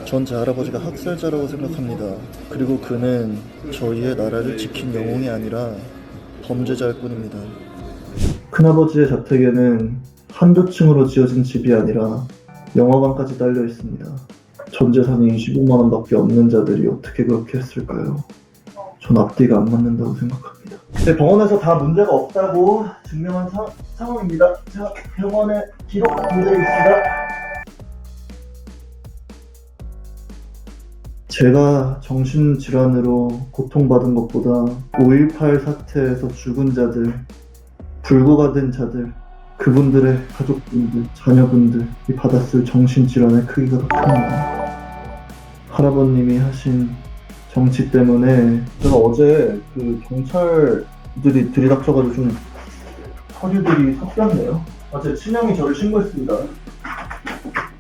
전 제 할아버지가 학살자라고 생각합니다. 그리고 그는 저희의 나라를 지킨 영웅이 아니라 범죄자일 뿐입니다. 큰아버지의 자택에는 한두 층으로 지어진 집이 아니라 영화관까지 딸려 있습니다. 전 재산이 25만 원밖에 없는 자들이 어떻게 그렇게 했을까요? 전 앞뒤가 안 맞는다고 생각합니다. 네, 병원에서 다 문제가 없다고 증명한 상황입니다. 자, 병원에 기록 문제 있습니다. 제가 정신질환으로 고통받은 것보다 5.18 사태에서 죽은 자들, 불구가 된 자들, 그분들의 가족분들, 자녀분들이 받았을 정신질환의 크기가 더 큽니다. 할아버님이 하신 정치 때문에 제가 어제 그 경찰들이 들이닥쳐가지고 좀 서류들이 섞였네요. 어제 친형이 저를 신고했습니다.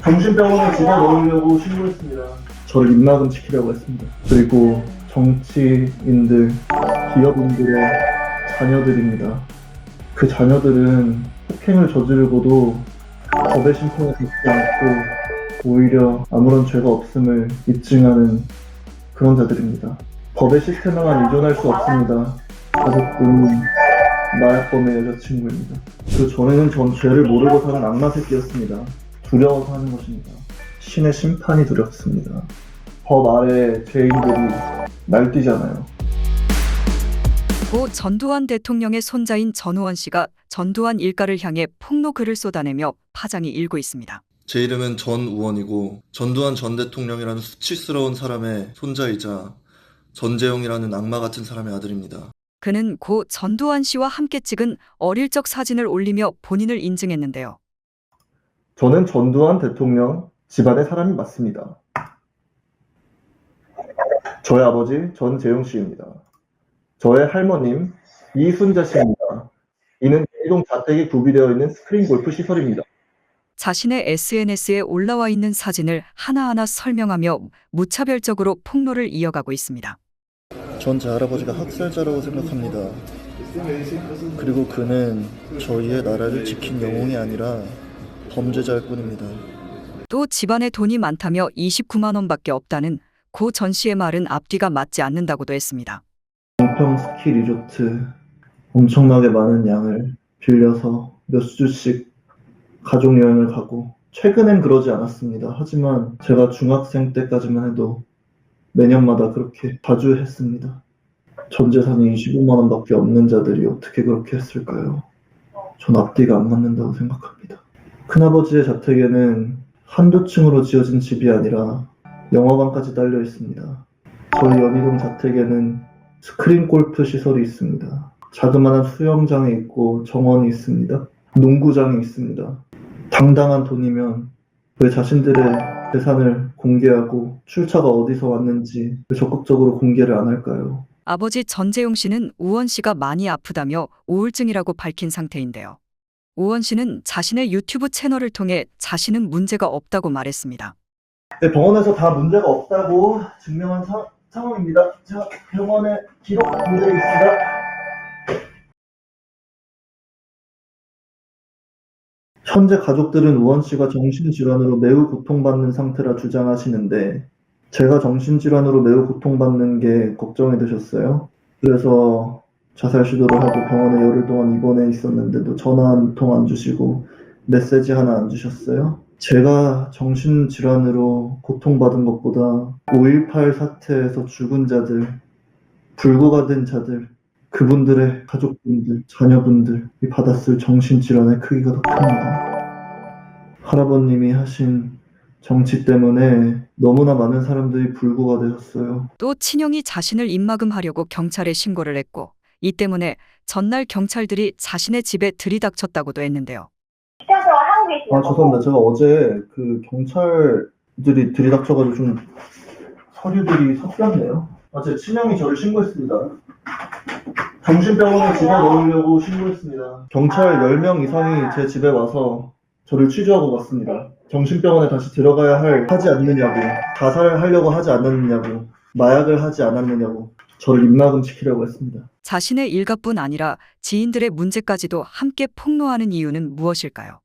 정신병원에 집어넣으려고 신고했습니다. 저를 입막음 시키려고 했습니다. 그리고 정치인들, 기업인들의 자녀들입니다. 그 자녀들은 폭행을 저지르고도 법의 심판을 받지 않고 오히려 아무런 죄가 없음을 입증하는 그런 자들입니다. 법의 시스템에만 의존할 수 없습니다. 가족은 마약범의 여자친구입니다. 그 전에는 전 죄를 모르고 사는 악마 새끼였습니다. 두려워서 하는 것입니다. 신의 심판이 두렵습니다. 법 아래 죄인들이 날뛰잖아요. 고 전두환 대통령의 손자인 전우원 씨가 전두환 일가를 향해 폭로글을 쏟아내며 파장이 일고 있습니다. 제 이름은 전우원이고 전두환 전 대통령이라는 수치스러운 사람의 손자이자 전재용이라는 악마 같은 사람의 아들입니다. 그는 고 전두환 씨와 함께 찍은 어릴 적 사진을 올리며 본인을 인증했는데요. 저는 전두환 대통령 집안의 사람이 맞습니다. 저의 아버지 전재용 씨입니다. 저의 할머님 이순자 씨입니다. 이는 이동 자택이 구비되어 있는 스크린 골프 시설입니다. 자신의 SNS에 올라와 있는 사진을 하나하나 설명하며 무차별적으로 폭로를 이어가고 있습니다. 전 제 할아버지가 학살자라고 생각합니다. 그리고 그는 저희의 나라를 지킨 영웅이 아니라 범죄자일 뿐입니다. 또 집안에 돈이 많다며 29만 원밖에 없다는 고 전 씨의 말은 앞뒤가 맞지 않는다고도 했습니다. 공평 스키 리조트 엄청나게 많은 양을 빌려서 몇 주씩 가족 여행을 가고 최근엔 그러지 않았습니다. 하지만 제가 중학생 때까지만 해도 매년마다 그렇게 자주 했습니다. 전 재산이 25만 원밖에 없는 자들이 어떻게 그렇게 했을까요? 전 앞뒤가 안 맞는다고 생각합니다. 큰아버지의 자택에는 한두 층으로 지어진 집이 아니라 영화관까지 딸려 있습니다. 저희 연희동 자택에는 스크린 골프 시설이 있습니다. 자그마한 수영장이 있고 정원이 있습니다. 농구장이 있습니다. 당당한 돈이면 왜 자신들의 재산을 공개하고 출처가 어디서 왔는지 왜 적극적으로 공개를 안 할까요? 아버지 전재용 씨는 우원 씨가 많이 아프다며 우울증이라고 밝힌 상태인데요. 우원 씨는 자신의 유튜브 채널을 통해 자신은 문제가 없다고 말했습니다. 네, 병원에서 다 문제가 없다고 증명한 상황입니다. 자, 병원에 기록 문제 있습니다. 현재 가족들은 우원 씨가 정신질환으로 매우 고통받는 상태라 주장하시는데 제가 정신질환으로 매우 고통받는 게 걱정이 되셨어요? 그래서 자살 시도를 하고 병원에 열흘 동안 입원해 있었는데도 전화 한 통 안 주시고 메시지 하나 안 주셨어요? 제가 정신질환으로 고통받은 것보다 5.18 사태에서 죽은 자들, 불구가 된 자들, 그분들의 가족분들, 자녀분들이 받았을 정신질환의 크기가 더 큽니다. 할아버님이 하신 정치 때문에 너무나 많은 사람들이 불구가 되셨어요. 또 친형이 자신을 입막음하려고 경찰에 신고를 했고 이 때문에 전날 경찰들이 자신의 집에 들이닥쳤다고도 했는데요. 죄송합니다. 제가 어제 그 경찰들이 들이닥쳐가지고 좀 서류들이 섞였네요. 제 친형이 저를 신고했습니다. 정신병원에 집어넣으려고 신고했습니다. 경찰 10명 이상이 제 집에 와서 저를 취조하고 갔습니다. 정신병원에 다시 들어가야 하지 않느냐고, 자살하려고 하지 않았느냐고, 마약을 하지 않았느냐고 저를 입막음 시키려고 했습니다. 자신의 일가뿐 아니라 지인들의 문제까지도 함께 폭로하는 이유는 무엇일까요?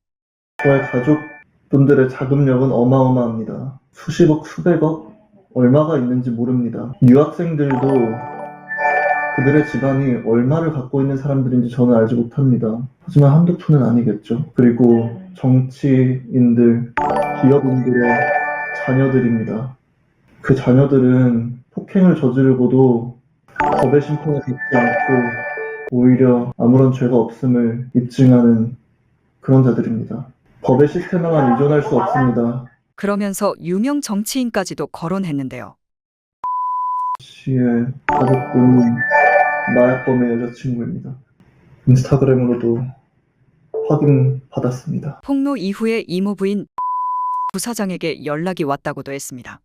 저의 가족분들의 자금력은 어마어마합니다. 수십억, 수백억? 얼마가 있는지 모릅니다. 유학생들도 그들의 집안이 얼마를 갖고 있는 사람들인지 저는 알지 못합니다. 하지만 한두 푼은 아니겠죠. 그리고 정치인들, 기업인들의 자녀들입니다. 그 자녀들은 폭행을 저지르고도 법의 심판을 받지 않고 오히려 아무런 죄가 없음을 입증하는 그런 자들입니다. 법의 시스템에만 의존할 수 없습니다. 그러면서 유명 정치인까지도 거론했는데요. 씨의 가족분은 마약범의 여자친구입니다. 인스타그램으로도 확인받았습니다. 폭로 이후에 이모 부인 부사장에게 연락이 왔다고도 했습니다.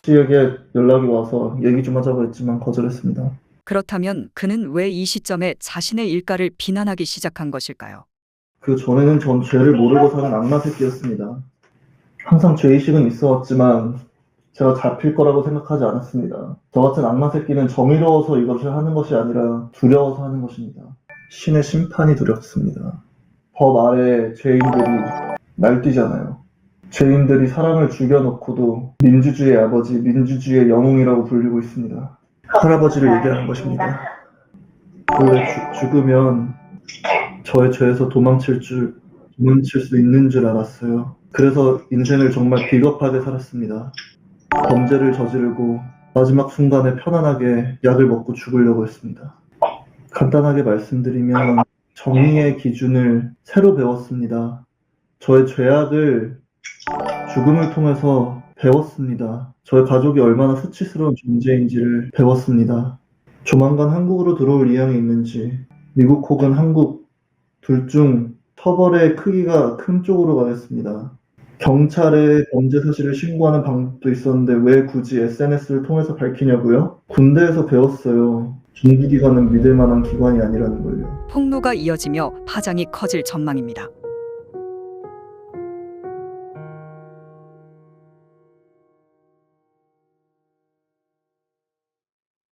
씨에게 연락이 와서 얘기 좀 하자고 했지만 거절했습니다. 그렇다면 그는 왜 이 시점에 자신의 일가를 비난하기 시작한 것일까요? 그 전에는 전 죄를 모르고 사는 악마 새끼였습니다. 항상 죄의식은 있어 왔지만 제가 잡힐 거라고 생각하지 않았습니다. 저 같은 악마 새끼는 정의로워서 이것을 하는 것이 아니라 두려워서 하는 것입니다. 신의 심판이 두렵습니다. 법 아래 죄인들이 날뛰잖아요. 죄인들이 사람을 죽여놓고도 민주주의의 아버지, 민주주의의 영웅이라고 불리고 있습니다. 할아버지를 얘기하는 것입니다. 원래 죽으면 저의 죄에서 도망칠 수 있는 줄 알았어요. 그래서 인생을 정말 비겁하게 살았습니다. 범죄를 저지르고 마지막 순간에 편안하게 약을 먹고 죽으려고 했습니다. 간단하게 말씀드리면 정의의 기준을 새로 배웠습니다. 저의 죄악을 죽음을 통해서 배웠습니다. 저의 가족이 얼마나 수치스러운 존재인지를 배웠습니다. 조만간 한국으로 들어올 의향이 있는지 미국 혹은 한국 둘 중 처벌의 크기가 큰 쪽으로 가겠습니다. 경찰에 범죄 사실을 신고하는 방법도 있었는데 왜 굳이 SNS를 통해서 밝히냐고요? 군대에서 배웠어요. 정부기관은 믿을 만한 기관이 아니라는 걸요. 폭로가 이어지며 파장이 커질 전망입니다.